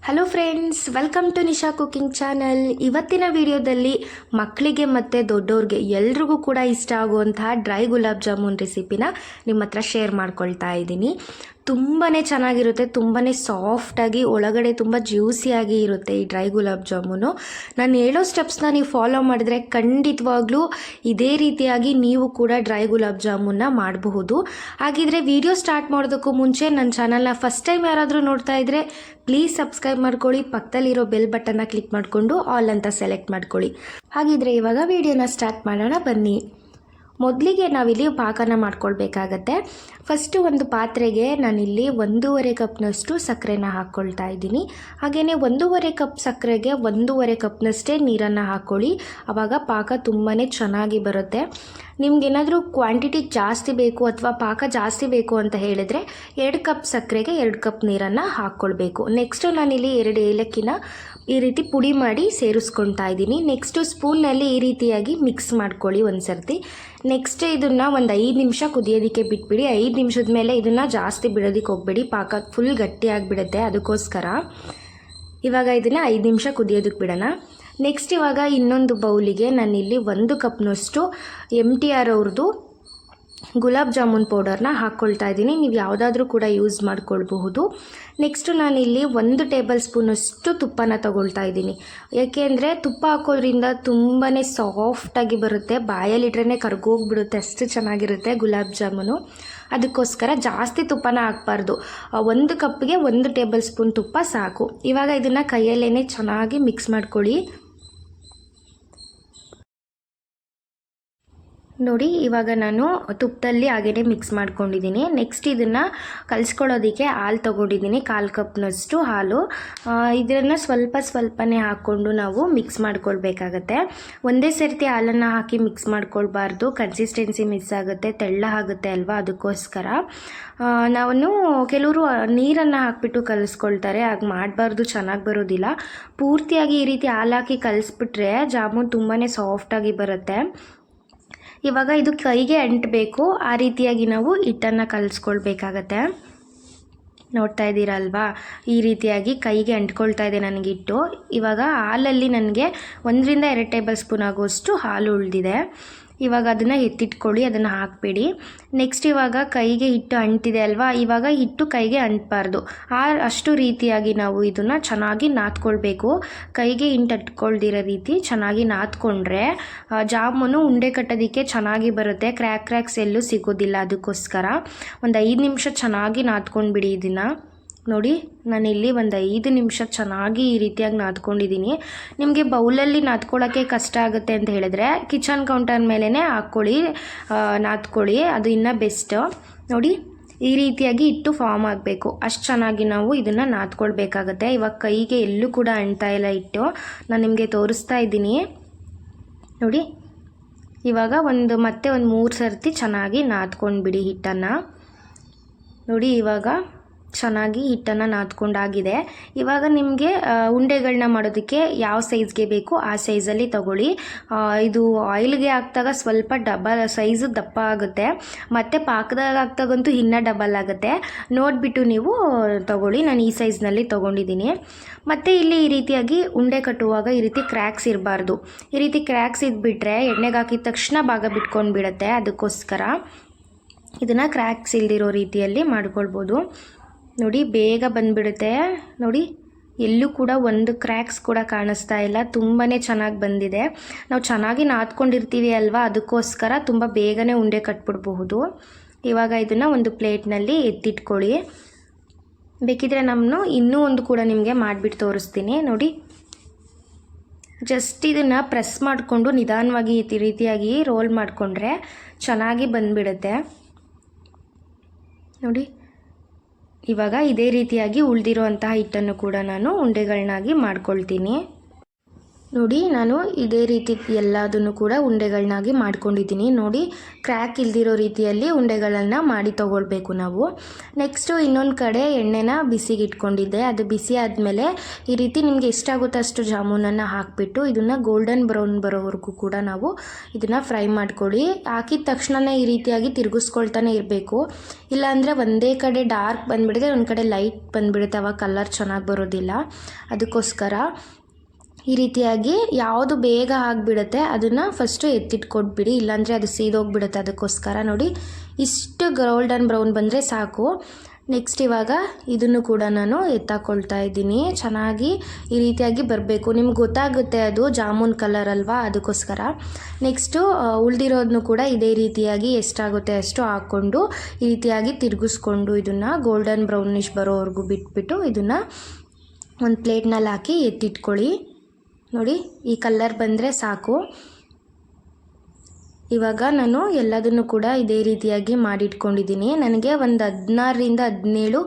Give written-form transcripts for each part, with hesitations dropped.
Hello friends, welcome to Nisha cooking channel. ಇವತ್ತಿನ ವಿಡಿಯೋದಲ್ಲಿ ಮಕ್ಕಳಿಗೆ ಮತ್ತು ದೊಡ್ಡವ್ರಿಗೆ ಎಲ್ರಿಗೂ ಕೂಡ ಇಷ್ಟ ಆಗುವಂತಹ ಡ್ರೈ ಗುಲಾಬ್ ಜಾಮೂನ್ ರೆಸಿಪಿನ ನಿಮ್ಮ ಹತ್ರ ಶೇರ್ ಮಾಡ್ಕೊಳ್ತಾ ಇದ್ದೀನಿ. ತುಂಬಾ ಚೆನ್ನಾಗಿರುತ್ತೆ, ತುಂಬಾ ಸಾಫ್ಟಾಗಿ, ಒಳಗಡೆ ತುಂಬ ಜ್ಯೂಸಿಯಾಗಿ ಇರುತ್ತೆ ಈ ಡ್ರೈ ಗುಲಾಬ್ ಜಾಮೂನು. ನಾನು ಹೇಳೋ ಸ್ಟೆಪ್ಸ್ನ ನೀವು ಫಾಲೋ ಮಾಡಿದ್ರೆ ಖಂಡಿತವಾಗ್ಲೂ ಇದೇ ರೀತಿಯಾಗಿ ನೀವು ಕೂಡ ಡ್ರೈ ಗುಲಾಬ್ ಜಾಮೂನ್ನ ಮಾಡಬಹುದು. ಹಾಗಿದ್ರೆ ವಿಡಿಯೋ ಸ್ಟಾರ್ಟ್ ಮಾಡೋದಕ್ಕೂ ಮುಂಚೆ ನನ್ನ ಚಾನಲ್ನ ಫಸ್ಟ್ ಟೈಮ್ ಯಾರಾದರೂ ನೋಡ್ತಾ ಇದ್ದರೆ ಪ್ಲೀಸ್ ಸಬ್ಸ್ಕ್ರೈಬ್ ಮಾಡ್ಕೊಳ್ಳಿ. ಪಕ್ಕದಲ್ಲಿರೋ ಬೆಲ್ ಬಟನ್ನ ಕ್ಲಿಕ್ ಮಾಡಿಕೊಂಡು ಆಲ್ ಅಂತ ಸೆಲೆಕ್ಟ್ ಮಾಡ್ಕೊಳ್ಳಿ. ಹಾಗಿದ್ರೆ ಇವಾಗ ವಿಡಿಯೋನ ಸ್ಟಾರ್ಟ್ ಮಾಡೋಣ ಬನ್ನಿ. ಮೊದಲಿಗೆ ನಾವಿಲ್ಲಿ ಪಾಕನ ಮಾಡ್ಕೊಳ್ಬೇಕಾಗತ್ತೆ. ಫಸ್ಟು ಒಂದು ಪಾತ್ರೆಗೆ ನಾನಿಲ್ಲಿ 1.5 ಕಪ್ನಷ್ಟು ಸಕ್ಕರೆನ ಹಾಕ್ಕೊಳ್ತಾ ಇದ್ದೀನಿ. ಹಾಗೆಯೇ 1.5 ಕಪ್ ಸಕ್ಕರೆಗೆ 1.5 ಕಪ್ನಷ್ಟೇ ನೀರನ್ನು ಹಾಕ್ಕೊಳ್ಳಿ. ಆವಾಗ ಪಾಕ ತುಂಬಾ ಚೆನ್ನಾಗಿ ಬರುತ್ತೆ. ನಿಮ್ಗೇನಾದರೂ ಕ್ವಾಂಟಿಟಿ ಜಾಸ್ತಿ ಬೇಕು ಅಥವಾ ಪಾಕ ಜಾಸ್ತಿ ಬೇಕು ಅಂತ ಹೇಳಿದರೆ 2 ಕಪ್ ಸಕ್ಕರೆಗೆ 2 ಕಪ್ ನೀರನ್ನು ಹಾಕ್ಕೊಳ್ಬೇಕು. ನೆಕ್ಸ್ಟು ನಾನಿಲ್ಲಿ 2 ಏಲಕ್ಕಿನ ಈ ರೀತಿ ಪುಡಿ ಮಾಡಿ ಸೇರಿಸ್ಕೊಳ್ತಾ ಇದ್ದೀನಿ. ನೆಕ್ಸ್ಟು ಸ್ಪೂನ್ನಲ್ಲಿ ಈ ರೀತಿಯಾಗಿ ಮಿಕ್ಸ್ ಮಾಡ್ಕೊಳ್ಳಿ ಒಂದು ಸರ್ತಿ. ನೆಕ್ಸ್ಟ್ ಇದನ್ನು ಒಂದು 5 ನಿಮಿಷ ಕುದಿಯೋದಕ್ಕೆ ಬಿಟ್ಬಿಡಿ. 5 ನಿಮಿಷದ ಮೇಲೆ ಇದನ್ನು ಜಾಸ್ತಿ ಬಿಡೋದಕ್ಕೆ ಹೋಗಬೇಡಿ, ಪಾಕ ಫುಲ್ ಗಟ್ಟಿಯಾಗಿಬಿಡುತ್ತೆ. ಅದಕ್ಕೋಸ್ಕರ ಇವಾಗ ಇದನ್ನು 5 ನಿಮಿಷ ಕುದಿಯೋದಕ್ಕೆ ಬಿಡೋಣ. ನೆಕ್ಸ್ಟ್ ಇವಾಗ ಇನ್ನೊಂದು ಬೌಲಿಗೆ ನಾನಿಲ್ಲಿ 1 ಕಪ್ನಷ್ಟು MTR ಅವ್ರದ್ದು ಗುಲಾಬ್ ಜಾಮೂನ್ ಪೌಡರ್ನ ಹಾಕ್ಕೊಳ್ತಾ ಇದ್ದೀನಿ. ನೀವು ಯಾವುದಾದ್ರೂ ಕೂಡ ಯೂಸ್ ಮಾಡ್ಕೊಳ್ಬಹುದು. ನೆಕ್ಸ್ಟು ನಾನಿಲ್ಲಿ 1 ಟೇಬಲ್ ಸ್ಪೂನಷ್ಟು ತುಪ್ಪನ ತಗೊಳ್ತಾ ಇದ್ದೀನಿ. ಯಾಕೆಂದರೆ ತುಪ್ಪ ಹಾಕೋದ್ರಿಂದ ತುಂಬಾ ಸಾಫ್ಟಾಗಿ ಬರುತ್ತೆ, ಬಾಯಲ್ಲಿಟ್ರೆ ಕರ್ಗೋಗ್ಬಿಡುತ್ತೆ, ಅಷ್ಟು ಚೆನ್ನಾಗಿರುತ್ತೆ ಗುಲಾಬ್ ಜಾಮೂನು. ಅದಕ್ಕೋಸ್ಕರ ಜಾಸ್ತಿ ತುಪ್ಪನ ಹಾಕಬಾರ್ದು. 1 ಕಪ್ಗೆ 1 ಟೇಬಲ್ ಸ್ಪೂನ್ ತುಪ್ಪ ಸಾಕು. ಇವಾಗ ಇದನ್ನು ಕೈಯಲ್ಲೇ ಚೆನ್ನಾಗಿ ಮಿಕ್ಸ್ ಮಾಡ್ಕೊಳ್ಳಿ. ನೋಡಿ, ಇವಾಗ ನಾನು ತುಪ್ಪದಲ್ಲಿ ಹಾಗೇ ಮಿಕ್ಸ್ ಮಾಡ್ಕೊಂಡಿದ್ದೀನಿ. ನೆಕ್ಸ್ಟ್ ಇದನ್ನು ಕಲಿಸ್ಕೊಳ್ಳೋದಕ್ಕೆ ಹಾಲು ತೊಗೊಂಡಿದ್ದೀನಿ, 1/4 ಕಪ್ನಷ್ಟು ಹಾಲು. ಇದನ್ನು ಸ್ವಲ್ಪನೇ ಹಾಕ್ಕೊಂಡು ನಾವು ಮಿಕ್ಸ್ ಮಾಡ್ಕೊಳ್ಬೇಕಾಗತ್ತೆ. ಒಂದೇ ಸರ್ತಿ ಹಾಲನ್ನು ಹಾಕಿ ಮಿಕ್ಸ್ ಮಾಡ್ಕೊಳ್ಬಾರ್ದು, ಕನ್ಸಿಸ್ಟೆನ್ಸಿ ಮಿಸ್ ಆಗುತ್ತೆ, ತೆಳ್ಳ ಆಗುತ್ತೆ ಅಲ್ವಾ. ಅದಕ್ಕೋಸ್ಕರ ನಾವು ಕೆಲವರು ನೀರನ್ನು ಹಾಕಿಬಿಟ್ಟು ಕಲಿಸ್ಕೊಳ್ತಾರೆ, ಹಾಗೆ ಮಾಡಬಾರ್ದು, ಚೆನ್ನಾಗಿ ಬರೋದಿಲ್ಲ. ಪೂರ್ತಿಯಾಗಿ ಈ ರೀತಿ ಹಾಲು ಹಾಕಿ ಕಲಿಸ್ಬಿಟ್ರೆ ಜಾಮೂನ್ ತುಂಬಾ ಸಾಫ್ಟಾಗಿ ಬರುತ್ತೆ. ಇವಾಗ ಇದು ಕೈಗೆ ಅಂಟಬೇಕು, ಆ ರೀತಿಯಾಗಿ ನಾವು ಹಿಟ್ಟನ್ನು ಕಲಿಸ್ಕೊಳ್ಬೇಕಾಗತ್ತೆ. ನೋಡ್ತಾ ಇದ್ದೀರಲ್ವಾ, ಈ ರೀತಿಯಾಗಿ ಕೈಗೆ ಅಂಟ್ಕೊಳ್ತಾ ಇದೆ ನನಗೆ ಹಿಟ್ಟು. ಇವಾಗ ಹಾಲಲ್ಲಿ ನನಗೆ 1 ರಿಂದ 2 ಟೇಬಲ್ ಸ್ಪೂನ್ ಆಗುವಷ್ಟು ಹಾಲು ಉಳಿದಿದೆ. ಇವಾಗ ಅದನ್ನು ಎತ್ತಿಟ್ಕೊಳ್ಳಿ, ಅದನ್ನು ಹಾಕಬೇಡಿ. ನೆಕ್ಸ್ಟ್ ಇವಾಗ ಕೈಗೆ ಹಿಟ್ಟು ಅಂಟಿದೆ ಅಲ್ವಾ, ಇವಾಗ ಹಿಟ್ಟು ಕೈಗೆ ಅಂಟಬಾರ್ದು, ಅಷ್ಟು ರೀತಿಯಾಗಿ ನಾವು ಇದನ್ನು ಚೆನ್ನಾಗಿ ನಾದ್ಕೊಳ್ಬೇಕು. ಕೈಗೆ ಅಂಟ್ಕೊಳ್ದಿರೋ ರೀತಿ ಚೆನ್ನಾಗಿ ನಾದ್ಕೊಂಡ್ರೆ ಜಾಮೂನು ಉಂಡೆ ಕಟ್ಟೋದಕ್ಕೆ ಚೆನ್ನಾಗಿ ಬರುತ್ತೆ, ಕ್ರ್ಯಾಕ್ಸ್ ಎಲ್ಲೂ ಸಿಗೋದಿಲ್ಲ. ಅದಕ್ಕೋಸ್ಕರ ಒಂದು 5 ನಿಮಿಷ ಚೆನ್ನಾಗಿ ನಾದ್ಕೊಂಡ್ಬಿಡಿ ಇದನ್ನು. ನೋಡಿ, ನಾನಿಲ್ಲಿ ಒಂದು 5 ನಿಮಿಷ ಚೆನ್ನಾಗಿ ಈ ರೀತಿಯಾಗಿ ನಾದ್ಕೊಂಡಿದ್ದೀನಿ. ನಿಮಗೆ ಬೌಲಲ್ಲಿ ನಾದ್ಕೊಳ್ಳೋಕ್ಕೆ ಕಷ್ಟ ಆಗುತ್ತೆ ಅಂತ ಹೇಳಿದ್ರೆ ಕಿಚನ್ ಕೌಂಟರ್ ಮೇಲೇ ಹಾಕ್ಕೊಳ್ಳಿ, ನಾದ್ಕೊಳ್ಳಿ, ಅದು ಇನ್ನೂ ಬೆಸ್ಟು. ನೋಡಿ, ಈ ರೀತಿಯಾಗಿ ಹಿಟ್ಟು ಫಾರ್ಮ್ ಆಗಬೇಕು, ಅಷ್ಟು ಚೆನ್ನಾಗಿ ನಾವು ಇದನ್ನು ನಾದ್ಕೊಳ್ಬೇಕಾಗತ್ತೆ. ಇವಾಗ ಕೈಗೆ ಎಲ್ಲೂ ಕೂಡ ಅಂಟ್ತಾ ಇಲ್ಲ ಹಿಟ್ಟು, ನಾನು ನಿಮಗೆ ತೋರಿಸ್ತಾ ಇದ್ದೀನಿ. ನೋಡಿ, ಇವಾಗ ಮತ್ತೆ ಒಂದು 3 ಸರ್ತಿ ಚೆನ್ನಾಗಿ ನಾದ್ಕೊಂಡ್ಬಿಡಿ ಹಿಟ್ಟನ್ನು. ನೋಡಿ, ಇವಾಗ ಚೆನ್ನಾಗಿ ಹಿಟ್ಟನ್ನು ನಾದ್ಕೊಂಡಾಗಿದೆ. ಇವಾಗ ನಿಮಗೆ ಉಂಡೆಗಳನ್ನ ಮಾಡೋದಕ್ಕೆ ಯಾವ ಸೈಜ್ಗೆ ಬೇಕು ಆ ಸೈಜಲ್ಲಿ ತಗೊಳ್ಳಿ. ಇದು ಆಯಿಲ್ಗೆ ಹಾಕಿದಾಗ ಸ್ವಲ್ಪ ಡಬಲ್ ಸೈಜು ದಪ್ಪ ಆಗುತ್ತೆ, ಮತ್ತು ಪಾಕದಾಗ ಹಾಕ್ದಾಗಂತೂ ಇನ್ನೂ ಡಬಲ್ ಆಗುತ್ತೆ. ನೋಡಿಬಿಟ್ಟು ನೀವು ತಗೊಳ್ಳಿ. ನಾನು ಈ ಸೈಜ್ನಲ್ಲಿ ತೊಗೊಂಡಿದ್ದೀನಿ. ಮತ್ತು ಇಲ್ಲಿ ಈ ರೀತಿಯಾಗಿ ಉಂಡೆ ಕಟ್ಟುವಾಗ ಈ ರೀತಿ ಕ್ರ್ಯಾಕ್ಸ್ ಇರಬಾರ್ದು. ಈ ರೀತಿ ಕ್ರ್ಯಾಕ್ಸ್ ಇದ್ಬಿಟ್ರೆ ಎಣ್ಣೆಗೆ ಹಾಕಿದ ತಕ್ಷಣ ಭಾಗ ಬಿಟ್ಕೊಂಡು ಬಿಡುತ್ತೆ. ಅದಕ್ಕೋಸ್ಕರ ಇದನ್ನು ಕ್ರ್ಯಾಕ್ಸ್ ಇಲ್ದಿರೋ ರೀತಿಯಲ್ಲಿ ಮಾಡ್ಕೊಳ್ಬೋದು. ನೋಡಿ, ಬೇಗ ಬಂದುಬಿಡುತ್ತೆ. ನೋಡಿ, ಎಲ್ಲೂ ಕೂಡ ಒಂದು ಕ್ರ್ಯಾಕ್ಸ್ ಕೂಡ ಕಾಣಿಸ್ತಾ ಇಲ್ಲ, ತುಂಬಾ ಚೆನ್ನಾಗಿ ಬಂದಿದೆ. ನಾವು ಚೆನ್ನಾಗಿ ನಾದ್ಕೊಂಡಿರ್ತೀವಿ ಅಲ್ವಾ, ಅದಕ್ಕೋಸ್ಕರ ತುಂಬ ಬೇಗನೆ ಉಂಡೆ ಕಟ್ಬಿಡ್ಬಹುದು. ಇವಾಗ ಇದನ್ನು ಒಂದು ಪ್ಲೇಟ್ನಲ್ಲಿ ಎತ್ತಿಟ್ಕೊಳ್ಳಿ. ಬೇಕಿದ್ರೆ ನಾನು ಇನ್ನೂ ಒಂದು ಕೂಡ ನಿಮಗೆ ಮಾಡಿಬಿಟ್ಟು ತೋರಿಸ್ತೀನಿ. ನೋಡಿ, ಜಸ್ಟ್ ಇದನ್ನು ಪ್ರೆಸ್ ಮಾಡಿಕೊಂಡು ನಿಧಾನವಾಗಿ ಈ ರೀತಿಯಾಗಿ ರೋಲ್ ಮಾಡಿಕೊಂಡ್ರೆ ಚೆನ್ನಾಗಿ ಬಂದುಬಿಡುತ್ತೆ. ನೋಡಿ, ಇವಾಗ ಇದೇ ರೀತಿಯಾಗಿ ಉಳಿದಿರುವಂತಹ ಹಿಟ್ಟನ್ನು ಕೂಡ ನಾನು ಉಂಡೆಗಳನ್ನಾಗಿ ಮಾಡ್ಕೊಳ್ತೀನಿ. ನೋಡಿ ನಾನು ಇದೇ ರೀತಿ ಎಲ್ಲದನ್ನು ಕೂಡ ಉಂಡೆಗಳನ್ನಾಗಿ ಮಾಡ್ಕೊಂಡಿದ್ದೀನಿ. ನೋಡಿ ಕ್ರ್ಯಾಕ್ ಇಲ್ದಿರೋ ರೀತಿಯಲ್ಲಿ ಉಂಡೆಗಳನ್ನು ಮಾಡಿ ತಗೊಳ್ಬೇಕು ನಾವು. ನೆಕ್ಸ್ಟು ಇನ್ನೊಂದು ಕಡೆ ಎಣ್ಣೆನ ಬಿಸಿಗೆ ಇಟ್ಕೊಂಡಿದ್ದೆ. ಅದು ಬಿಸಿ ಆದಮೇಲೆ ಈ ರೀತಿ ನಿಮಗೆ ಎಷ್ಟಾಗುತ್ತೋ ಅಷ್ಟು ಜಾಮೂನನ್ನು ಹಾಕಿಬಿಟ್ಟು ಇದನ್ನು ಗೋಲ್ಡನ್ ಬ್ರೌನ್ ಬರೋವರೆಗೂ ಕೂಡ ನಾವು ಇದನ್ನು ಫ್ರೈ ಮಾಡ್ಕೊಳ್ಳಿ. ಹಾಕಿದ ತಕ್ಷಣವೇ ಈ ರೀತಿಯಾಗಿ ತಿರುಗಿಸ್ಕೊಳ್ತಾನೆ ಇರಬೇಕು. ಇಲ್ಲಾಂದರೆ ಒಂದೇ ಕಡೆ ಡಾರ್ಕ್ ಬಂದುಬಿಡುತ್ತೆ, ಒಂದು ಕಡೆ ಲೈಟ್ ಬಂದುಬಿಡುತ್ತೆ, ಅವಾಗ ಕಲರ್ ಚೆನ್ನಾಗಿ ಬರೋದಿಲ್ಲ. ಅದಕ್ಕೋಸ್ಕರ ಈ ರೀತಿಯಾಗಿ ಯಾವುದು ಬೇಗ ಆಗಿಬಿಡುತ್ತೆ ಅದನ್ನು ಫಸ್ಟು ಎತ್ತಿಟ್ಕೊಟ್ಬಿಡಿ, ಇಲ್ಲಾಂದರೆ ಅದು ಸೀದೋಗಿಬಿಡುತ್ತೆ. ಅದಕ್ಕೋಸ್ಕರ ನೋಡಿ ಇಷ್ಟು ಗೋಲ್ಡನ್ ಬ್ರೌನ್ ಬಂದರೆ ಸಾಕು. ನೆಕ್ಸ್ಟ್ ಇವಾಗ ಇದನ್ನು ಕೂಡ ನಾನು ಎತ್ತಾಕೊಳ್ತಾ ಇದ್ದೀನಿ. ಚೆನ್ನಾಗಿ ಈ ರೀತಿಯಾಗಿ ಬರಬೇಕು, ನಿಮ್ಗೆ ಗೊತ್ತಾಗುತ್ತೆ ಅದು ಜಾಮೂನ್ ಕಲರ್ ಅಲ್ವಾ, ಅದಕ್ಕೋಸ್ಕರ. ನೆಕ್ಸ್ಟು ಉಳಿದಿರೋದನ್ನು ಕೂಡ ಇದೇ ರೀತಿಯಾಗಿ ಎಷ್ಟಾಗುತ್ತೆ ಅಷ್ಟು ಹಾಕ್ಕೊಂಡು ಈ ರೀತಿಯಾಗಿ ತಿರುಗಿಸ್ಕೊಂಡು ಇದನ್ನು ಗೋಲ್ಡನ್ ಬ್ರೌನಿಶ್ ಬರೋವರೆಗೂ ಬಿಟ್ಬಿಟ್ಟು ಇದನ್ನು ಒಂದು ಪ್ಲೇಟ್ನಲ್ಲಿ ಹಾಕಿ ಎತ್ತಿಟ್ಕೊಳ್ಳಿ. ನೋಡಿ ಈ ಕಲರ್ ಬಂದರೆ ಸಾಕು. ಇವಾಗ ನಾನು ಎಲ್ಲದನ್ನು ಕೂಡ ಇದೇ ರೀತಿಯಾಗಿ ಮಾಡಿಟ್ಕೊಂಡಿದ್ದೀನಿ. ನನಗೆ ಒಂದು 16ರಿಂದ 17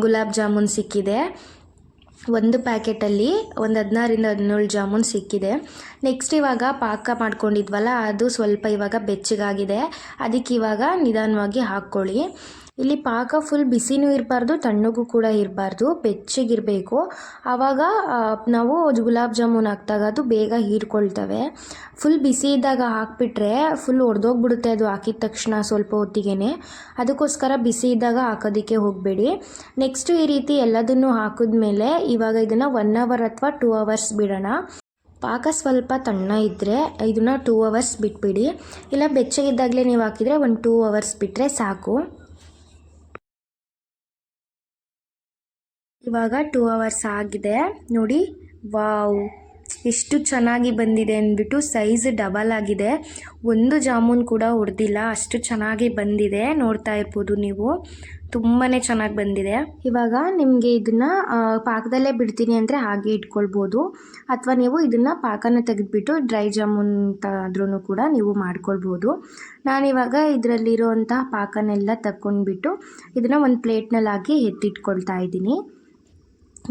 ಗುಲಾಬ್ ಜಾಮೂನ್ ಸಿಕ್ಕಿದೆ. ಒಂದು ಪ್ಯಾಕೆಟಲ್ಲಿ ಒಂದು 16ರಿಂದ 17 ಜಾಮೂನ್ ಸಿಕ್ಕಿದೆ. ನೆಕ್ಸ್ಟ್ ಇವಾಗ ಪಾಕ ಮಾಡ್ಕೊಂಡಿದ್ವಲ್ಲ ಅದು ಸ್ವಲ್ಪ ಇವಾಗ ಬೆಚ್ಚಗಾಗಿದೆ. ಅದಕ್ಕೆ ಇವಾಗ ನಿಧಾನವಾಗಿ ಹಾಕ್ಕೊಳ್ಳಿ. ಇಲ್ಲಿ ಪಾಕ ಫುಲ್ ಬಿಸಿನೂ ಇರಬಾರ್ದು, ತಣ್ಣಗೂ ಕೂಡ ಇರಬಾರ್ದು, ಬೆಚ್ಚಗಿರಬೇಕು. ಆವಾಗ ನಾವು ಗುಲಾಬ್ ಜಾಮೂನ್ ಹಾಕಿದಾಗ ಅದು ಬೇಗ ಹೀರ್ಕೊಳ್ತವೆ. ಫುಲ್ ಬಿಸಿ ಇದ್ದಾಗ ಹಾಕಿಬಿಟ್ರೆ ಫುಲ್ ಒಡೆದೋಗ್ಬಿಡುತ್ತೆ ಅದು ಹಾಕಿದ ತಕ್ಷಣ ಸ್ವಲ್ಪ ಹೊತ್ತಿಗೆ. ಅದಕ್ಕೋಸ್ಕರ ಬಿಸಿ ಇದ್ದಾಗ ಹಾಕೋದಕ್ಕೆ ಹೋಗಬೇಡಿ. ನೆಕ್ಸ್ಟು ಈ ರೀತಿ ಎಲ್ಲದನ್ನು ಹಾಕಿದ್ಮೇಲೆ ಇವಾಗ ಇದನ್ನು 1 ಅವರ್ ಅಥವಾ 2 ಅವರ್ಸ್ ಬಿಡೋಣ. ಪಾಕ ಸ್ವಲ್ಪ ತಣ್ಣ ಇದ್ದರೆ ಇದನ್ನು 2 ಅವರ್ಸ್ ಬಿಟ್ಬಿಡಿ. ಇಲ್ಲ ಬೆಚ್ಚಗಿದ್ದಾಗಲೇ ನೀವು ಹಾಕಿದರೆ ಒಂದು 2 ಅವರ್ಸ್ ಬಿಟ್ಟರೆ ಸಾಕು. ಇವಾಗ 2 ಅವರ್ಸ್ ಆಗಿದೆ ನೋಡಿ. ವಾವ್, ಎಷ್ಟು ಚೆನ್ನಾಗಿ ಬಂದಿದೆ ಅಂದ್ಬಿಟ್ಟು ಸೈಜ್ ಡಬಲ್ ಆಗಿದೆ. ಒಂದು ಜಾಮೂನ್ ಕೂಡ ಹೊಡೆದಿಲ್ಲ, ಅಷ್ಟು ಚೆನ್ನಾಗಿ ಬಂದಿದೆ. ನೋಡ್ತಾ ಇರ್ಬೋದು ನೀವು, ತುಂಬಾ ಚೆನ್ನಾಗಿ ಬಂದಿದೆ. ಇವಾಗ ನಿಮಗೆ ಇದನ್ನು ಪಾಕದಲ್ಲೇ ಬಿಡ್ತೀನಿ ಅಂದರೆ ಹಾಗೆ ಇಟ್ಕೊಳ್ಬೋದು, ಅಥವಾ ನೀವು ಇದನ್ನು ಪಾಕನ ತೆಗೆದುಬಿಟ್ಟು ಡ್ರೈ ಜಾಮೂನ್ ಆದ್ರೂ ಕೂಡ ನೀವು ಮಾಡ್ಕೊಳ್ಬೋದು. ನಾನಿವಾಗ ಇದರಲ್ಲಿರೋವಂಥ ಪಾಕನೆಲ್ಲ ತಗೊಂಡ್ಬಿಟ್ಟು ಇದನ್ನು ಒಂದು ಪ್ಲೇಟ್ನಲ್ಲಿ ಹಾಕಿ ಎತ್ತಿಟ್ಕೊಳ್ತಾ ಇದ್ದೀನಿ.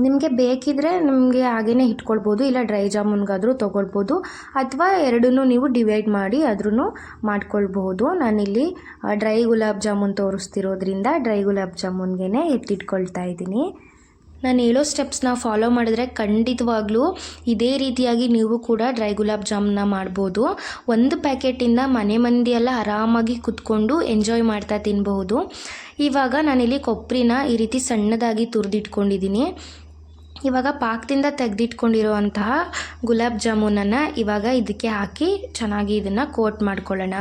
ನಿಮಗೆ ಬೇಕಿದ್ದರೆ ನಿಮಗೆ ಹಾಗೇ ಇಟ್ಕೊಳ್ಬೋದು, ಇಲ್ಲ ಡ್ರೈ ಜಾಮೂನ್ಗಾದರೂ ತೊಗೊಳ್ಬೋದು, ಅಥವಾ ಎರಡನ್ನೂ ನೀವು ಡಿವೈಡ್ ಮಾಡಿ ಆದ್ರೂ ಮಾಡ್ಕೊಳ್ಬಹುದು. ನಾನಿಲ್ಲಿ ಡ್ರೈ ಗುಲಾಬ್ ಜಾಮೂನ್ ತೋರಿಸ್ತಿರೋದ್ರಿಂದ ಡ್ರೈ ಗುಲಾಬ್ ಜಾಮೂನ್ಗೆ ಎತ್ತಿಟ್ಕೊಳ್ತಾ ಇದ್ದೀನಿ. ನಾನು ಹೇಳೋ ಸ್ಟೆಪ್ಸ್ನ ಫಾಲೋ ಮಾಡಿದ್ರೆ ಖಂಡಿತವಾಗ್ಲೂ ಇದೇ ರೀತಿಯಾಗಿ ನೀವು ಕೂಡ ಡ್ರೈ ಗುಲಾಬ್ ಜಾಮೂನ್ನ ಮಾಡ್ಬೋದು. ಒಂದು ಪ್ಯಾಕೆಟಿಂದ ಮನೆ ಮಂದಿಯೆಲ್ಲ ಆರಾಮಾಗಿ ಕುತ್ಕೊಂಡು ಎಂಜಾಯ್ ಮಾಡ್ತಾ ತಿನ್ನಬಹುದು. ಇವಾಗ ನಾನಿಲ್ಲಿ ಕೊಬ್ಬರಿನ ಈ ರೀತಿ ಸಣ್ಣದಾಗಿ ತುರಿದಿಟ್ಕೊಂಡಿದ್ದೀನಿ. ಇವಾಗ ಪಾಕದಿಂದ ತೆಗೆದಿಟ್ಕೊಂಡಿರುವಂತಹ ಗುಲಾಬ್ ಜಾಮೂನನ್ನು ಇವಾಗ ಇದಕ್ಕೆ ಹಾಕಿ ಚೆನ್ನಾಗಿ ಇದನ್ನು ಕೋಟ್ ಮಾಡ್ಕೊಳ್ಳೋಣ.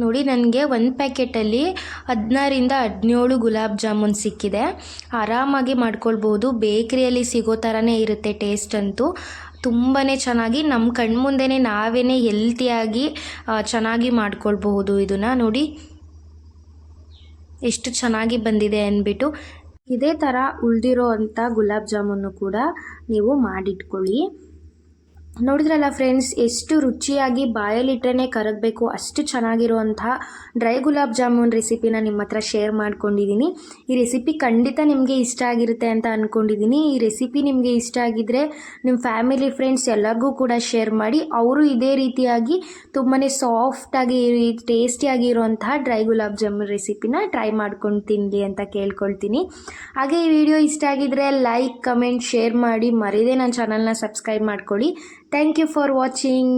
ನೋಡಿ ನನಗೆ ಒಂದು ಪ್ಯಾಕೆಟಲ್ಲಿ 16ರಿಂದ 17 ಗುಲಾಬ್ ಜಾಮೂನ್ ಸಿಕ್ಕಿದೆ. ಆರಾಮಾಗಿ ಮಾಡ್ಕೊಳ್ಬೋದು, ಬೇಕ್ರಿಯಲ್ಲಿ ಸಿಗೋ ಥರನೇ ಇರುತ್ತೆ ಟೇಸ್ಟ್ ಅಂತೂ. ತುಂಬಾ ಚೆನ್ನಾಗಿ ನಮ್ಮ ಕಣ್ಮುಂದೆನೇ ನಾವೇ ಹೆಲ್ತಿಯಾಗಿ ಚೆನ್ನಾಗಿ ಮಾಡ್ಕೊಳ್ಬಹುದು. ಇದನ್ನು ನೋಡಿ ಎಷ್ಟು ಚೆನ್ನಾಗಿ ಬಂದಿದೆ ಅಂದ್ಬಿಟ್ಟು. ಇದೇ ಥರ ಉಳಿದಿರೋ ಅಂಥ ಗುಲಾಬ್ ಜಾಮೂನು ಕೂಡ ನೀವು ಮಾಡಿಟ್ಕೊಳ್ಳಿ. ನೋಡಿದ್ರಲ್ಲ ಫ್ರೆಂಡ್ಸ್, ಎಷ್ಟು ರುಚಿಯಾಗಿ ಬಾಯಲ್ಲಿಟ್ಟರೆ ಕರಗಬೇಕು ಅಷ್ಟು ಚೆನ್ನಾಗಿರುವಂತಹ ಡ್ರೈ ಗುಲಾಬ್ ಜಾಮೂನ್ ರೆಸಿಪಿನ ನಿಮ್ಮ ಹತ್ರ ಶೇರ್ ಮಾಡ್ಕೊಂಡಿದ್ದೀನಿ. ಈ ರೆಸಿಪಿ ಖಂಡಿತ ನಿಮಗೆ ಇಷ್ಟ ಆಗಿರುತ್ತೆ ಅಂತ ಅಂದ್ಕೊಂಡಿದ್ದೀನಿ. ಈ ರೆಸಿಪಿ ನಿಮಗೆ ಇಷ್ಟ ಆಗಿದ್ದರೆ ನಿಮ್ಮ ಫ್ಯಾಮಿಲಿ ಫ್ರೆಂಡ್ಸ್ ಎಲ್ಲರಿಗೂ ಕೂಡ ಶೇರ್ ಮಾಡಿ. ಅವರು ಇದೇ ರೀತಿಯಾಗಿ ತುಂಬಾ ಸಾಫ್ಟಾಗಿ ಟೇಸ್ಟಿಯಾಗಿ ಇರುವಂತಹ ಡ್ರೈ ಗುಲಾಬ್ ಜಾಮೂನ್ ರೆಸಿಪಿನ ಟ್ರೈ ಮಾಡ್ಕೊಂಡು ತಿನ್ನಲಿ ಅಂತ ಕೇಳ್ಕೊಳ್ತೀನಿ. ಹಾಗೆ ಈ ವಿಡಿಯೋ ಇಷ್ಟ ಆಗಿದ್ದರೆ ಲೈಕ್, ಕಮೆಂಟ್, ಶೇರ್ ಮಾಡಿ. ಮರೀದೇ ನನ್ನ ಚಾನಲ್ನ ಸಬ್ಸ್ಕ್ರೈಬ್ ಮಾಡ್ಕೊಳ್ಳಿ. Thank you for watching.